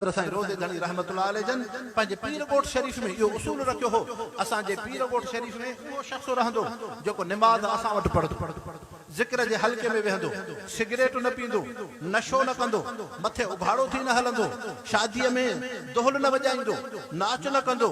रोज़े घणी रहमतुल्लाह अलैह जन पंहिंजे पीर ॻोठ शरीफ़ में इहो उसूल रखियो हो असांजे पीर ॻोठ शरीफ़ में उहो शख़्स रहंदो जेको निमाज़ असां वटि पढ़ंदो ज़िक्र जे हल्के में वेहंदो सिगरेट न पींदो नशो न कंदो मथे उघाड़ो थी न हलंदो शादीअ में दोहल न वॼाईंदो नाच न कंदो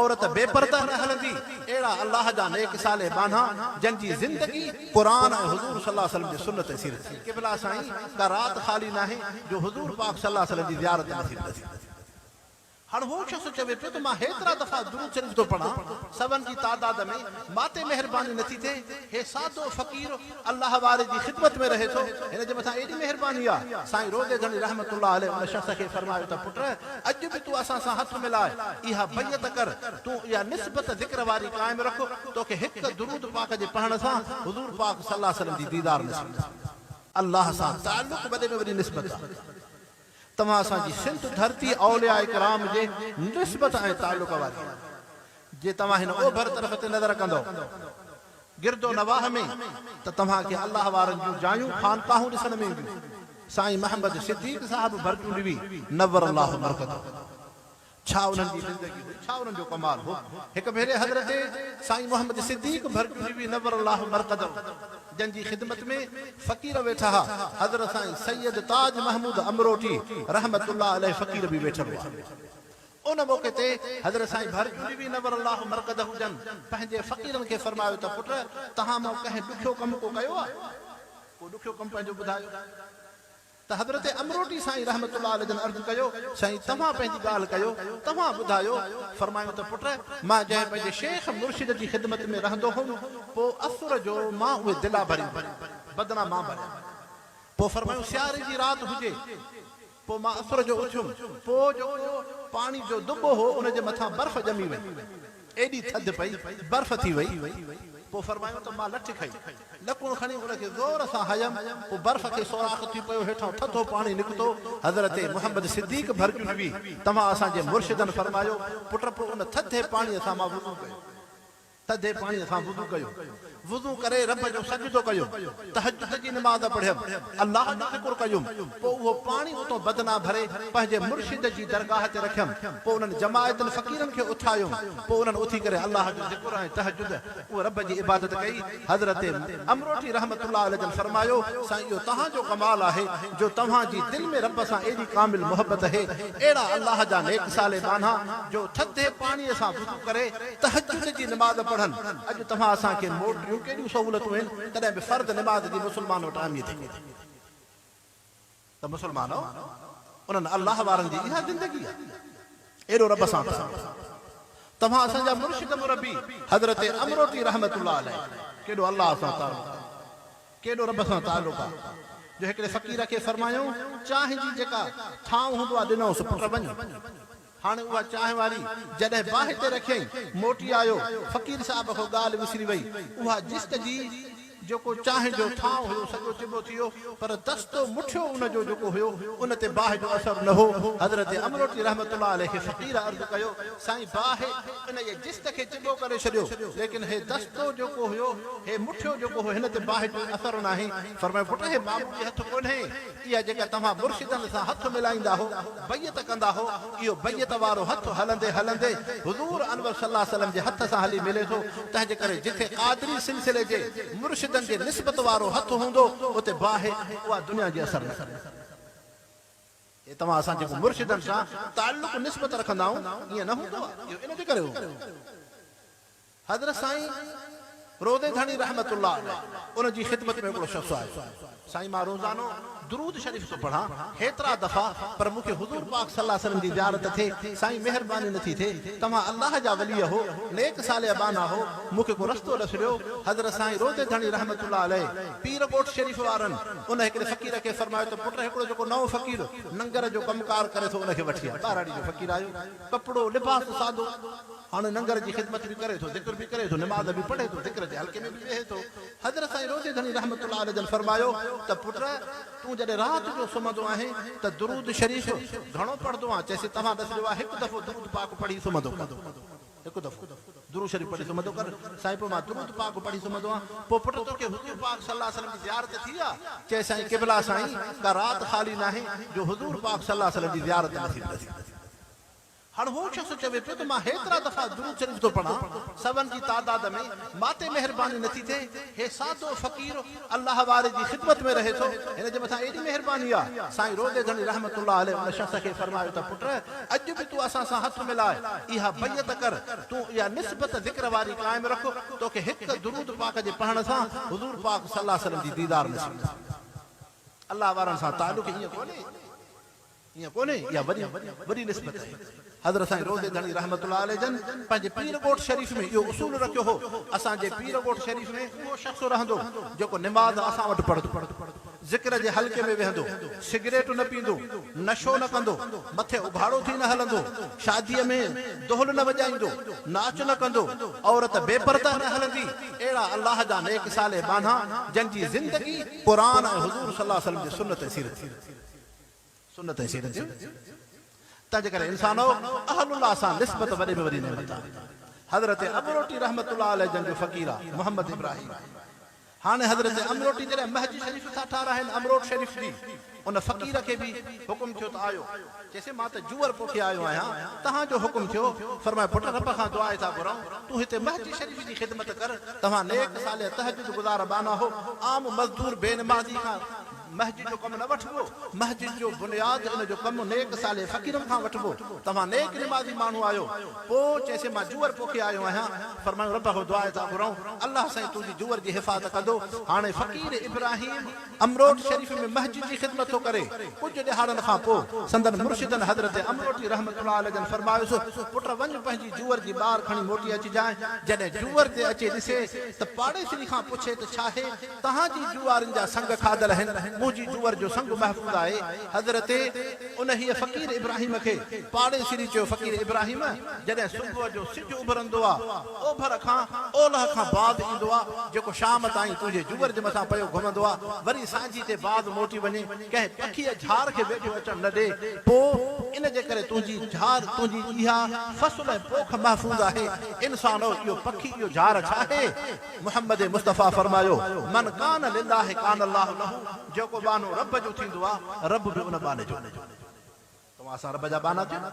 औरत बेपर्दा न हलंदी अहिड़ा अल्लाह जा नेक साले बाना जंहिंजी ज़िंदगी क़ुरान ऐं हुज़ूर सल्लल्लाहु अलैहि वसल्लम जे सुन्नत ते सीरत थी क़िबला साईं का रात खाली नाहे जो हुज़ूर पाक सल्लल्लाहु अलैहि वसल्लम जी ज़ियारत नसीब न थी हाणे वो शख़्स चवे पियो त मां हेतिरा दफ़ा दुरूद शरीफ़ थो पढ़ां सभनि जी तादाद में माते महिरबानी नथी थिए हे सादो फ़क़ीर अल्लाह वारे जी ख़िदमत में रहे थो हिन जे मथां एॾी महिरबानी आहे साईं रोज़े घणी रहमतुल्लाह अलैह उन शख़्स खे फरमायो त पुट अॼु बि तूं असां सां हथ मिलाए इहा बैत कर तूं इहा निस्बत ज़िक्र वारी क़ाइम रख तोखे हिकु दुरूद पाक जे पढ़ण सां हुज़ूर पाक सल्लल्लाहु अलैहि वसल्लम जी दीदार नसीब अल्लाह सां ताल्लुक़ वॾे में वॾी निस्बत आहे तव्हां असांजी सिंध धरती औलिया इकराम जे निस्बत ऐं ताल्लुक़ वारी जे तव्हां हिन ओभर तरफ़ ते नज़र कंदो गिरदो नवाह में त तव्हांखे अल्लाह वारनि जूं जायूं ख़ानकाहूं ॾिसण में ईंदियूं साईं मोहम्मद सिद्दीक़ साहब भरजूं ॾिवी नवर अल्लाह मरकद छा उन्हनि जी ज़िंदगी हुई छा उन्हनि जो कमाल हो हिकु भेरे हज़रत साईं मोहम्मद सिद्दीक़ भरजूं ॾिवी नवर अल्लाह मरकद जंहिंजी ख़िदमत में फ़क़ीर वेठा हज़रत साईं सैयद ताज महमूद अमरोटी रहमतुल्लाह अलैह फ़क़ीर बि वेठल हुआ उन मौक़े ते हज़रत साईं भरजूं बि नवर अल्लाह मरकद हुजनि पंहिंजे फ़क़ीरनि खे फरमायो त पुट तव्हां मां कंहिं ॾुखियो कमु को कयो आहे को ॾुखियो कमु पंहिंजो ॿुधायो त हज़रत अमरोटी साईं रहमतुल्लाह अलैह जन अर्ज़ु कयो साईं तव्हां पंहिंजी ॻाल्हि कयो तव्हां ॿुधायो फरमायो त पुट मां जंहिं पंहिंजे शेख मुर्शिद जी ख़िदमत में रहंदो हुउमि पोइ असुर जो मां उहे दिला भरियूं बदना मां भरिया पोइ फरमायो सियारे जी राति हुजे पोइ मां असुर जो उथियुमि पोइ जेको पाणी जो दुॿो हो उन जे मथां बर्फ़ ॼमी वई एॾी थधि पई बर्फ़ थी वई पोइ फरमायो त मां लठ खई लकुण खणी उनखे ज़ोर सां हयमि पोइ बर्फ़ खे सोराख़ थी पियो हेठां थधो पाणी निकितो हज़रत मोहम्मद सिद्दीक़ भरजूं ॾिवी तव्हां असांजे मुर्शिदनि फरमायो पुट पोइ उन थधे पाणीअ सां मां वुज़ू कयो थधे पाणीअ सां वुज़ू कयो वुज़ू करे रब जो सजदो कयो तहज्जुद जी नमाज़ पढ़ियमि अल्लाह जो ज़िक्र कयुमि पोइ उहो पाणी उतो बदना भरे पंहिंजे मुर्शिद जी दरगाह ते रखियमि पोइ उन्हनि जमायतनि फ़क़ीरनि खे उथायुमि पोइ उन्हनि उथी करे अल्लाह जो ज़िक्र ऐं तहज्जुद उहो रब जी इबादत कई हज़रत अमरोटी रहमतुल्लाह अलैह जन फरमायो साईं इहो तव्हांजो कमाल आहे जो तव्हांजी दिलि में रब सां एॾी कामिल मोहबत आहे अहिड़ा अल्लाह जा नेक साले बाना जो थधे पाणीअ सां वुज़ू करे तहज्जुद जी नमाज़ पढ़नि अॼु तव्हां असांखे मोट केॾियूं सहूलतूं आहिनि तॾहिं बि फर्द निमाज़ जी मुस्लमान वटि अहमियत थी त मुस्लमान उन्हनि अल्लाह वारनि जी इहा ज़िंदगी आहे एॾो रब सां तव्हां असांजा मुर्शिद मुरबी हज़रत अमरोटी रहमतुल्लाह अलैह केॾो अल्लाह सां ताल्लुक़ केॾो रब सां ताल्लुक़ आहे जो हिकिड़े फ़क़ीर खे फरमायूं चांहि जी जेका ठाव हूंदो आहे ॾिनोसि पुट वञ हाणे उहा चांहि वारी जॾहिं बाहि ते रखियईं मोटी आयो फ़क़ीर साहिब खां ॻाल्हि विसरी वई उहा जिस्त जी जेको चांहि जो ठाव हुयो सॼो चिॿो थी वियो पर दस्तो मुठियो उन जो जेको हुयो उन ते बाहि जो असरु न हो हज़रत अमरोटी रहमतुल्लाह अलैह खे फ़क़ीर अर्ज़ु कयो साईं बाहि इन जे जिस्त खे चिॿो करे छॾियो लेकिन हे दस्तो जेको हुयो हे मुठियो जेको हो हिन ते बाहि जो असरु न आहे फरमायो पुट हे बाबू जे हथ कोन्हे इहा जेका तव्हां मुर्शिदनि सां हथ मिलाईंदा हो बैत कंदा हो इहो बैत वारो हथ हलंदे हलंदे हुज़ूर अनवर सल्लल्लाहु अलैहि वसल्लम जे हथ सां हली मिले थो तंहिंजे करे जिथे क़ादरी सिलसिले जे मुर्शिद जे निस्बत वारो हथ हूंदो उते बाहि उहा दुनिया जी असर न करे हे तव्हां असां जेको मुर्शिदनि सां ताल्लुक़ निस्बत रखंदा आहियूं ईअं न हूंदो आहे इहो इन जे करे हज़रत साईं रोज़े घणी रहमतुल्लाह अलैह उन जी ख़िदमत में हिकिड़ो शख़्स आहे साईं मां रोज़ानो दुरूद शरीफ़ थो पढ़ां हेतिरा दफ़ा पर मूंखे हुज़ूर पाक सल्लल्लाहु अलैहि वसल्लम जी ज़ियारत थिए साईं महिरबानी नथी थिए तव्हां अल्लाह जा वली हो नेक साले बाना हो मूंखे को रस्तो न छॾियो हज़रत साईं रोज़े घणी रहमतुल्लाह अलैह पीर ॻोठ शरीफ़ वारनि उन हिकिड़े फ़क़ीर खे फरमायो त पुट हिकिड़ो जेको नओं फ़क़ीर नंगर जो कमकार करे थो उनखे वठी आ ॿारहाड़ी जो फ़क़ीर आयो कपिड़ो लिबास सादो हाणे नंगर जी ख़िदमत बि करे थो ज़िक्र बि करे थो निमाज़ बि पढ़े थो ज़िक्र जे हल्के में बि वेहे थो हज़रत साईं रोज़े घणी रहमतुल्लाह अलैह जन फरमायो त पुट तूं जॾहिं राति जो सुम्हंदो आहे त दुरूद शरीफ़ घणो पढ़ंदो आहे चएसि तव्हां ॾिसजो आहे हिकु दफ़ो दुरूद पाक पढ़ी सुम्हंदो हिकु दफ़ो दुरूद शरीफ़ पढ़ी सुम्हंदो कर साईं पोइ मां दुरूद पाक पढ़ी सुम्हंदो आहियां पोइ पुट तोखे हुज़ूर पाक सल्लल्लाहु अलैहि वसल्लम जी ज़ियारत थी आहे चए साईं क़िबला साईं का राति ख़ाली न आहे जो हुज़ूर पाक सल्लल्लाहु अलैहि वसल्लम जी ज़ियारत नसीब न थी हाणे हू शख़्स चवे पियो त मां हेतिरा दफ़ा दुरूद शरीफ़ थो पढ़ां सभनि जी तादाद में माते महिरबानी नथी थिए हे सादो फ़क़ीर अल्लाह वारे जी ख़िदमत में रहे थो हिन जे मथां एॾी महिरबानी आहे साईं रोज़े धणी रहमतुल्लाह अलैह उन शख़्स खे फरमायो त पुट अॼु बि तूं असां सां हथ मिलाए इहा बैयत कर तूं इहा निस्बत ज़िक्र वारी क़ाइमु रख तोखे हिकु दुरूद पाक जे पढ़ण सां हुज़ूर पाक सल्लल्लाहु अलैहि वसल्लम जी दीदार नसीब अल्लाह वारनि सां तालुक़ ईअं कोन्हे इहा वॾी निस्बत आहे हज़रत साईं रोज़े धणी रहमतुल्लाह अलैह जन पंहिंजे पीर ॻोठ शरीफ़ में इहो उसूल रखियो हो असांजे पीर ॻोठ शरीफ़ में उहो शख़्स रहंदो जेको निमाज़ असां वटि पढ़ंदो ज़िक्र जे हल्के में वेहंदो सिगरेट न पींदो नशो न कंदो मथे उघाड़ो थी न हलंदो शादीअ में दोहल न वॼाईंदो नाच न कंदो औरत बेपर्दा न हलंदी अहिड़ा अल्लाह जा नेक साले बाना जंहिंजी ज़िंदगी क़ुर ऐं हुज़ूर सल्लल्लाहु अलैहि वसल्लम जे सुन्नत ऐं सीरत तंहिंजे करे इंसानो अहलुल्लाह सां निस्बत वॾे में वॾी नेमत आहे हज़रत अमरोटी रहमतुल्लाह अलैह जन जो फ़क़ीर आहे मोहम्मद इब्राहिम हाणे हज़रत अमरोटी जॾहिं महज शरीफ़ था ठाराहिनि अमरोट शरीफ़ जी उन फ़क़ीर खे बि हुकुम थियो त आयो चइसि मां त जूअर पोखे आयो आहियां तव्हांजो हुकुम थियो फरमाए पुट रब खां दुआ था घुरूं तूं हिते महज शरीफ़ जी ख़िदमत कर तव्हां नेक साले तहजुद गुज़ार बाना हो आम मज़दूर बेनमाज़ी खां महजिद जो कम न वठबो महजिद जो बुनियाद इन जो कम नेक साले फ़क़ीरनि खां वठबो तव्हां नेक निमाज़ी माण्हू आहियो पोइ चइसि मां जूअर पोखे आयो आहियां फरमायो रब खां दुआ था घुरूं अल्लाह साईं तुंहिंजी जूअर जी हिफ़ाज़त कंदो हाणे फ़क़ीर इब्राहिम अमरोट शरीफ़ में महजिद जी ख़िदमत थो करे कुझु ॾिहाड़नि खां पोइ संदन मुर्शिदन हज़रत अमरोटी रहमतुल्लाह अलैह जन फरमायोसि पुट वञ पंहिंजी जूअर जी ॿार खणी मोटी अचिजांइ जॾहिं जूअर ते अचे ॾिसे त पाड़ेसिरी खां पुछे त छा आहे तव्हांजी जूआरनि जा संग खाधल आहिनि मुंहिंजी जूअर जो संग महफ़ूज़ आहे हज़रत उन हीअ फ़क़ीर इब्राहिम खे पाड़ेसिरी चयो फ़क़ीर इब्राहिम जॾहिं सुबुह जो सिज उभरंदो आहे ओभर खां ओलह खां बाद ईंदो आहे जेको शाम ताईं तुंहिंजे जूअर जे मथां पियो घुमंदो आहे वरी सांझी ते बाद मोटी वञे कंहिं पखीअ झार खे वेठो अचणु न ॾे पोइ इन जे करे तुंहिंजी झार तुंहिंजी इहा फ़सुल ऐं पोख महफ़ूज़ आहे इंसानो इहो पखी इहो झार छा आहे मुहम्मद मुस्तफ़ा फरमायो मन कान लिल्लाहि कान अल्लाहु लहू जेको बानो रब जो थींदो आहे रब बि उन बाने जो तव्हां असां रब जा बाना थियूं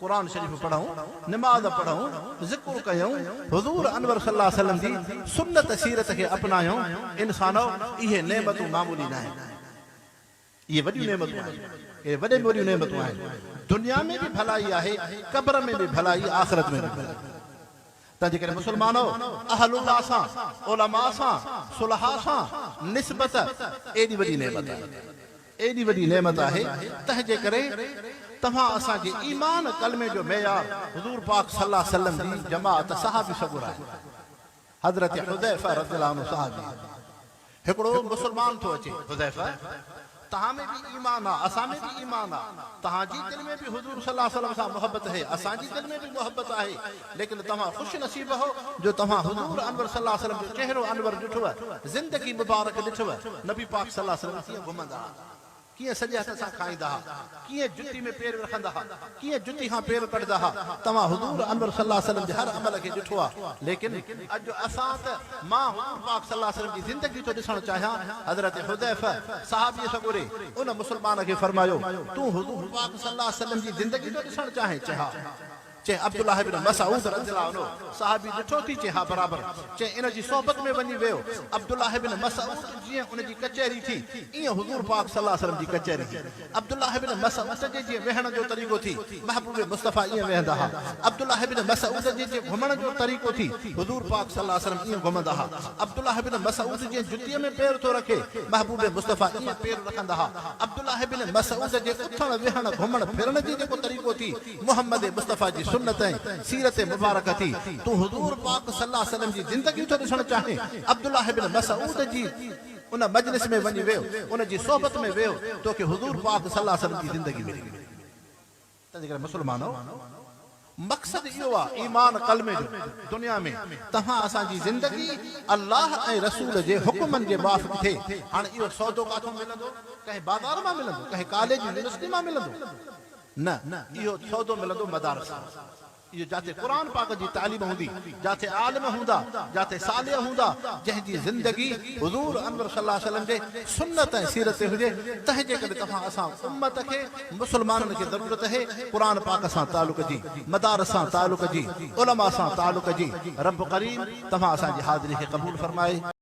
क़ुर शरीफ़ पढ़ूं निमाज़ पढ़ूं ज़िक्र कयूं हुज़ूर अनवर सल्लल्लाहु अलैहि वसल्लम जी सुन्नत सीरत खे अपनायूं इंसानो इहे नेमतूं मामूली न आहिनि इहे वॾियूं नेमतूं आहिनि इहे वॾे में वॾियूं नेमतूं आहिनि दुनिया में भी भलाई आहे क़ब्र में भी भलाई आख़िरत में भी भलाई तंहिंजे करे मुस्लमानो अहलुल्लाह सां उलमा सां सुलहा सां निस्बत एॾी वॾी नेमत आहे एॾी वॾी नेमत आहे तंहिंजे करे तव्हां असांजे ईमान कलमे जो मेयार हुज़ूर पाक सल्लल्लाहु अलैहि वसल्लम जी जमात सहाबी सगुर आहे हज़रत हुज़ैफ़ा रज़ियल्लाहु अन्हु सहाबी हिकिड़ो मुस्लमान थो अचे हुज़ैफ़ा तहां में भी ईमान आहे असां में भी ईमान आहे तव्हांजी दिलि में भी हुज़ूर सल्लल्लाहु अलैहि वसल्लम सां मोहब्बत आहे असांजी दिलि में भी मोहब्बत आहे लेकिन तव्हां ख़ुशि नसीब हो जो तव्हां हुज़ूर अनवर सल्लल्लाहु अलैहि वसल्लम जो चेहरो अनवर ॾिठव ज़िंदगी मुबारक ॾिठव नबी पाक सल्लल्लाहु अलैहि वसल्लम कीअं घुमंदा कीअं सॼे हथ सां खाईंदा हुआ कीअं जुती में पेर रखंदा हुआ कीअं जुती खां पेर कढंदा हुआ तव्हां हुज़ूर अनवर सल्लल्लाहु अलैहि वसल्लम जे हर अमल खे ॾिठो आहे लेकिन अॼु असां त मां हुज़ूर पाक सल्लल्लाहु अलैहि वसल्लम जी ज़िंदगी थो ॾिसणु चाहियां हज़रत हुज़ैफ़ा सहाबी सगुरे उन मुस्लमान खे फरमायो तूं हुज़ूर पाक सल्लल्लाहु अलैहि वसल्लम जी ज़िंदगी थो ॾिसणु चाहे चहा चे अब्दुल्लाह इब्न मसऊद रज़ियल्लाहु अन्हु सहाबी ॾिठो थी चे हा बराबर चे इन जी सोबत में वञी वियो अब्दुल्लाह इब्न मसऊद जीअं उन जी कचहरी थी ईअं हुज़ूर पाक सल्लल्लाहु अलैहि वसल्लम जी कचहरी थी अब्दुल्लाह इब्न मसऊद जे जीअं वेहण जो तरीक़ो थी महबूब मुस्तफ़ा ईअं वेहंदा हुआ अब्दुल्लाह इब्न मसऊद जे जीअं घुमण जो तरीक़ो थी हुज़ूर पाक सल्लल्लाहु अलैहि वसल्लम ईअं घुमंदा हुआ अब्दुल्लाह इब्न मसऊद जीअं जुतीअ में पेर थो रखे महबूब मुस्तफ़ा ईअं पेर रखंदा हुआ अब्दुल्लाह इब्न मसऊद जे उथण वेहण घुमण फिरण जी जेको तरीक़ो थी मुहम्मद मुस्तफ़ा जी सुन्नत सीरत मुबारक थी तू हुज़ूर पाक सल्लल्लाहु अलैहि वसल्लम जी ज़िंदगी थो ॾिसणु चाहे अब्दुल्लाह इब्न मसऊद जी उन मजलिस में वञी वियो उन जी सोबत में वियो तोखे हुज़ूर पाक सल्लल्लाहु अलैहि वसल्लम जी ज़िंदगी मिली तंहिंजे करे मुस्लमानो मक़सद इहो आहे ईमान कलमे जो दुनिया में तव्हां असांजी ज़िंदगी अल्लाह ऐं रसूल जे हुकुमनि जे वाफ़िक़ थिए हाणे इहो सौदो काथों मिलंदो कंहिं बाज़ार मां मिलंदो कंहिं कॉलेज यूनिवर्सिटी मां मिलंदो न इहो सौदो मिलंदो मदारस इहो जाते क़ुरान पाक जी तालीम हूंदी, जाते आलिम हूंदा, जाते सालिह हूंदा, जंहिंजी ज़िंदगी हुज़ूर अनवर सल्लल्लाहु अलैहि वसल्लम जे सुन्नत ऐं सीरत ते हुजे। तंहिंजे करे तव्हां असां उम्मत खे मुस्लमाननि खे ज़रूरत आहे क़ुरान पाक सां तालुक़ जी, मदारस सां तालुक़ जी, उलमा सां तालुक़ जी। रब करीम तव्हां असांजी हाज़िरी खे क़बूल फरमाए।